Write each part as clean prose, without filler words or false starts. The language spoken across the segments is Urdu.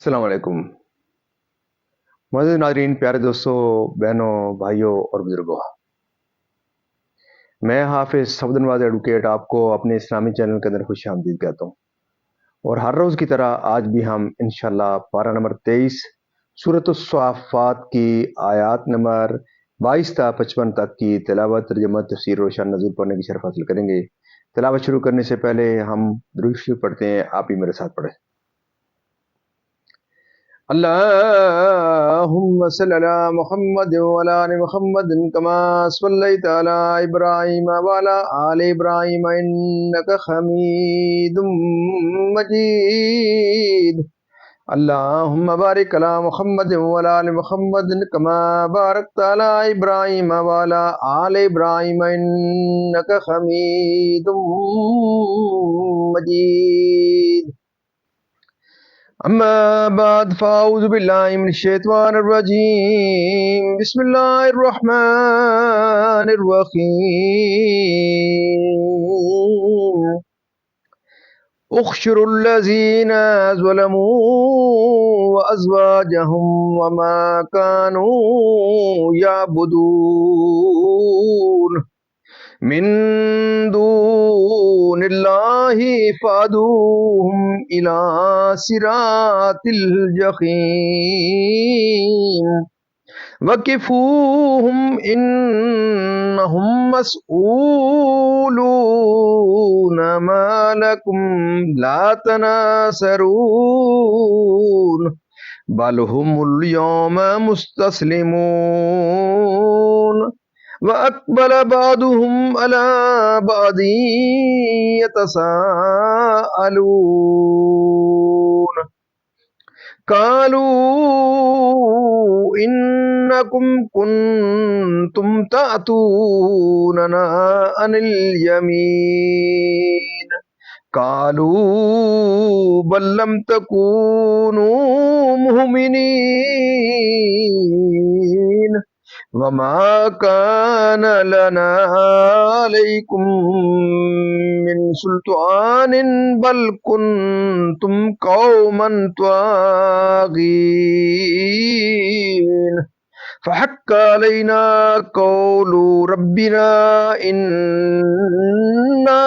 السلام علیکم معزز ناظرین، پیارے دوستوں، بہنوں، بھائیوں اور بزرگوں، میں حافظ صفد نواز ایڈوکیٹ آپ کو اپنے اسلامی چینل کے اندر خوش آمدید کہتا ہوں۔ اور ہر روز کی طرح آج بھی ہم انشاءاللہ پارہ نمبر 23 سورۃ الصافات کی آیات نمبر 22 تا 55 تک کی تلاوت، ترجمہ، تفسیر و شان نزول پڑھنے کی شرف حاصل کریں گے۔ تلاوت شروع کرنے سے پہلے ہم درود شریف پڑھتے ہیں، آپ بھی میرے ساتھ پڑھیں۔ اللهم صل على محمد وعلى آل محمد كما صليت على إبراهيم وعلى آل إبراهيم إنك حميد مجيد. اللهم بارك على محمد وعلى آل محمد كما باركت على إبراهيم وعلى آل إبراهيم إنك حميد مجيد. أما بعد فأعوذ بالله من الشيطان الرجيم. بسم الله الرحمن الرحيم. احشروا الذين ظلموا وأزواجهم وما كانوا يعبدون من دون الله فادوهم إلى صراط الجحيم وقفوهم إنهم مسؤولون ما لكم لا تناصرون بل هم اليوم مستسلمون وَأَقْبَلَ بَعْضُهُمْ عَلَى بَعْضٍ يَتَسَاءَلُونَ قَالُوا إِنَّكُمْ كُنْتُمْ تَأْتُونَنَا عَنِ الْيَمِينِ قَالُوا بَل لَّمْ تَكُونُوا مُؤْمِنِينَ وما كان لنا عليكم من سلطان بل كنتم قوما طاغين فحق علينا قول ربنا إنا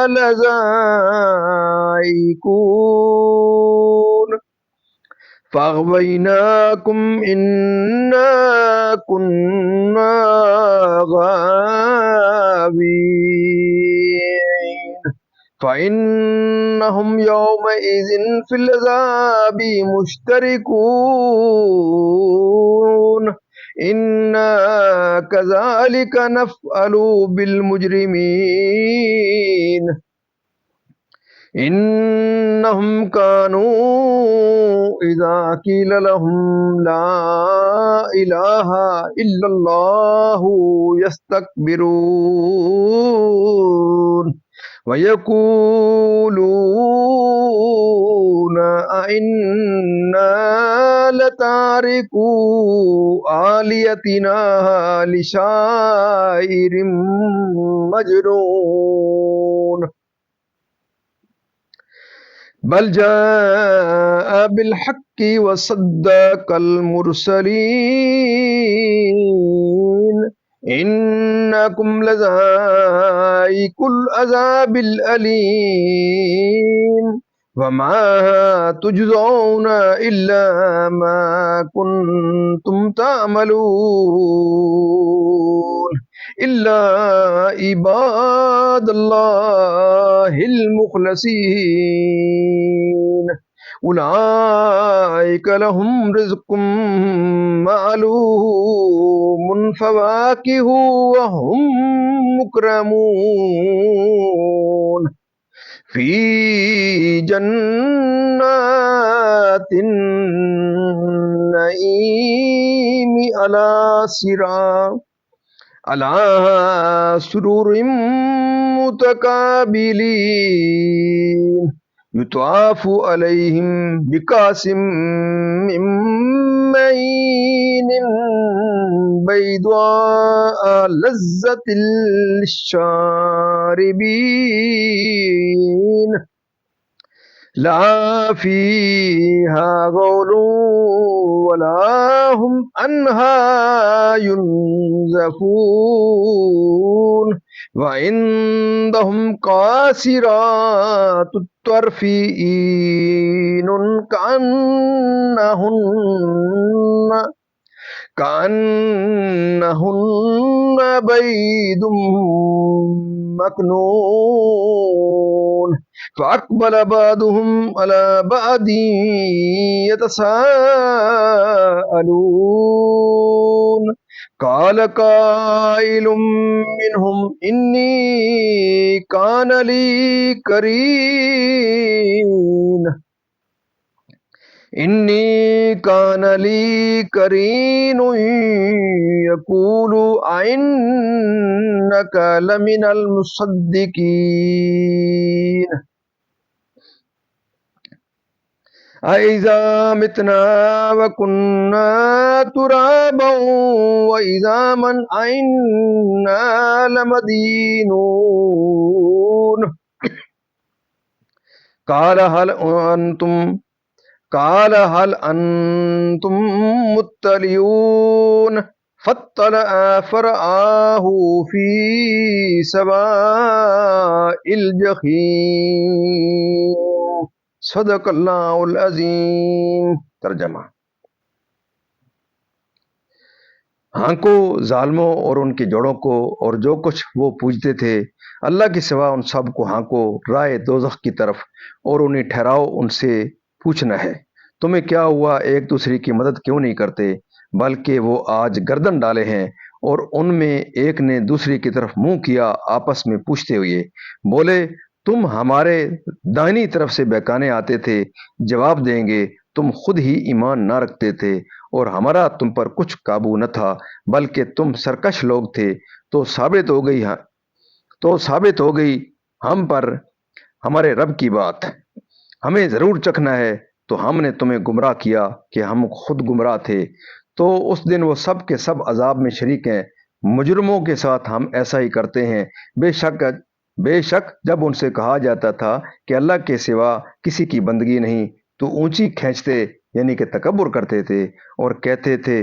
لذائقون فأغويناكم إنا كنا غاوين فإنهم يومئذ في العذاب مشتركون إنا كذلك نفعل بالمجرمين إنهم كانوا إذا قيل لهم لا إله إلا الله يستكبرون ويقولون أئنا لتاركو آلهتنا لشاعر مجنون بل جاء بالحق وصدق المرسلين إنكم لذائق العذاب الأليم وما تجزون إلا ما كنتم تعملون إلا عباد الله المخلصين أولئك لهم رزق معلوم فواكه وهم مكرمون في جنات النعيم على سرور متقابلين يطاف عليهم بكأس من معين بيضاء لذة للشاربين لا فيها غول ولا هم عنها ينزفون وعندهم قاصرات الطرف عين كأنهن بيض مكنون فأقبل بعضهم على بعض يتساءلون قال قائل منهم إني كان لي قرين يقول أئنك لمن المصدقين أإذا متنا وكنا ترابا وإذا من أئنا لمدينون قال هل أنتم مطلعون فاطلع فرآه في سواء الجحيم صدق اللہ العظیم۔ ترجمہ: ہانکو ظالموں اور ان کے جوڑوں کو اور جو کچھ وہ پوجتے تھے اللہ کے سوا ان سب کو ہانکو راہ دوزخ کی طرف اور انہیں ٹھہراؤ۔ ان سے پوچھنا ہے تمہیں کیا ہوا، ایک دوسرے کی مدد کیوں نہیں کرتے؟ بلکہ وہ آج گردن ڈالے ہیں اور ان میں ایک نے دوسری کی طرف منہ کیا، آپس میں پوچھتے ہوئے بولے تم ہمارے دائنی طرف سے بہکانے آتے تھے، جواب دیں گے تم خود ہی ایمان نہ رکھتے تھے اور ہمارا تم پر کچھ قابو نہ تھا بلکہ تم سرکش لوگ تھے۔ تو ثابت ہو گئی ہم پر ہمارے رب کی بات، ہمیں ضرور چکھنا ہے تو ہم نے تمہیں گمراہ کیا کہ ہم خود گمراہ تھے۔ تو اس دن وہ سب کے سب عذاب میں شریک ہیں، مجرموں کے ساتھ ہم ایسا ہی کرتے ہیں۔ بے شک جب ان سے کہا جاتا تھا کہ اللہ کے سوا کسی کی بندگی نہیں تو اونچی کھینچتے یعنی کہ تکبر کرتے تھے اور کہتے تھے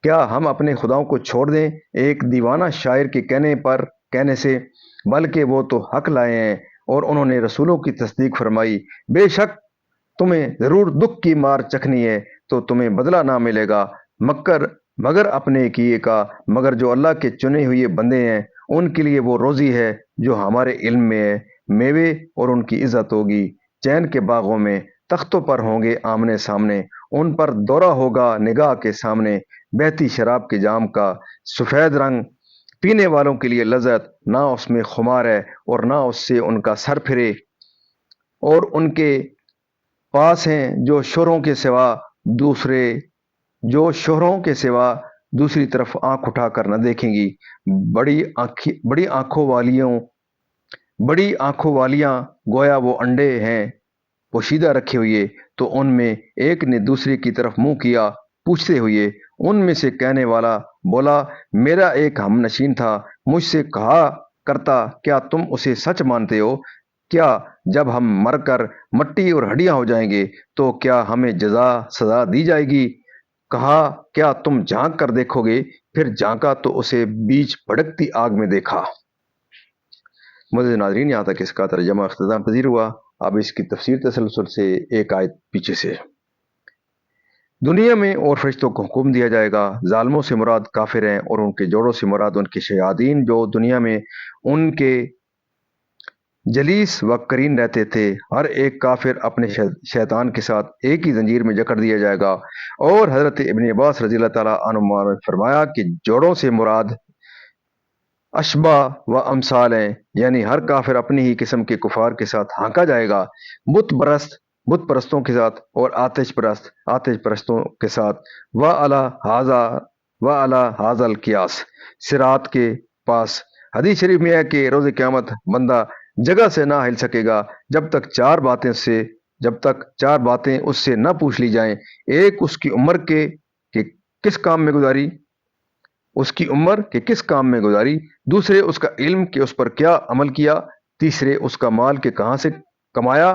کیا ہم اپنے خداؤں کو چھوڑ دیں ایک دیوانہ شاعر کے کہنے سے، بلکہ وہ تو حق لائے ہیں اور انہوں نے رسولوں کی تصدیق فرمائی۔ بے شک تمہیں ضرور دکھ کی مار چکھنی ہے تو تمہیں بدلہ نہ ملے گا مگر اپنے کیے کا، مگر جو اللہ کے چنے ہوئے بندے ہیں ان کے لیے وہ روزی ہے جو ہمارے علم میں ہے، میوے اور ان کی عزت ہوگی، چین کے باغوں میں، تختوں پر ہوں گے آمنے سامنے، ان پر دورہ ہوگا نگاہ کے سامنے، بہتی شراب کے جام کا سفید رنگ، پینے والوں کے لیے لذت، نہ اس میں خمار ہے اور نہ اس سے ان کا سر پھرے، اور ان کے پاس ہیں جو شوہروں کے سوا دوسری طرف آنکھ اٹھا کر نہ دیکھیں گی، بڑی آنکھوں والیاں گویا وہ انڈے ہیں پوشیدہ رکھے ہوئے۔ تو ان میں ایک نے دوسرے کی طرف منہ کیا پوچھتے ہوئے، ان میں سے کہنے والا بولا میرا ایک ہم نشین تھا، مجھ سے کہا کرتا کیا تم اسے سچ مانتے ہو؟ کیا جب ہم مر کر مٹی اور ہڈیاں ہو جائیں گے تو کیا ہمیں سزا دی جائے گی؟ کہا کیا تم جھانک کر دیکھو گے؟ پھر جھانکا تو اسے بیچ بھڑکتی آگ میں دیکھا۔ ناظرین، یہاں تک اس کا ترجمہ اختتام پذیر ہوا۔ اب اس کی تفسیر تسلسل سے ایک آیت پیچھے سے۔ دنیا میں اور فرشتوں کو حکم دیا جائے گا، ظالموں سے مراد کافر ہیں اور ان کے جوڑوں سے مراد ان کے شیاطین جو دنیا میں ان کے جلیس و قرین رہتے تھے۔ ہر ایک کافر اپنے شیطان کے ساتھ ایک ہی زنجیر میں جکڑ دیا جائے گا۔ اور حضرت ابن عباس رضی اللہ تعالیٰ عنہما نے فرمایا کہ جوڑوں سے مراد اشباہ و امثال ہیں، یعنی ہر کافر اپنی ہی قسم کے کفار کے ساتھ ہانکا جائے گا، بت پرستوں کے ساتھ اور آتش پرستوں کے ساتھ۔ وَعَلَى هَذَا الْقِيَاسِ، صراط کے پاس۔ حدیث شریف میں ہے کہ روز قیامت بندہ جگہ سے نہ ہل سکے گا جب تک چار باتیں اس سے نہ پوچھ لی جائیں۔ ایک اس کی عمر کہ کس کام میں گزاری، دوسرے اس کا علم کہ اس پر کیا عمل کیا، تیسرے اس کا مال کہ کہاں سے کمایا،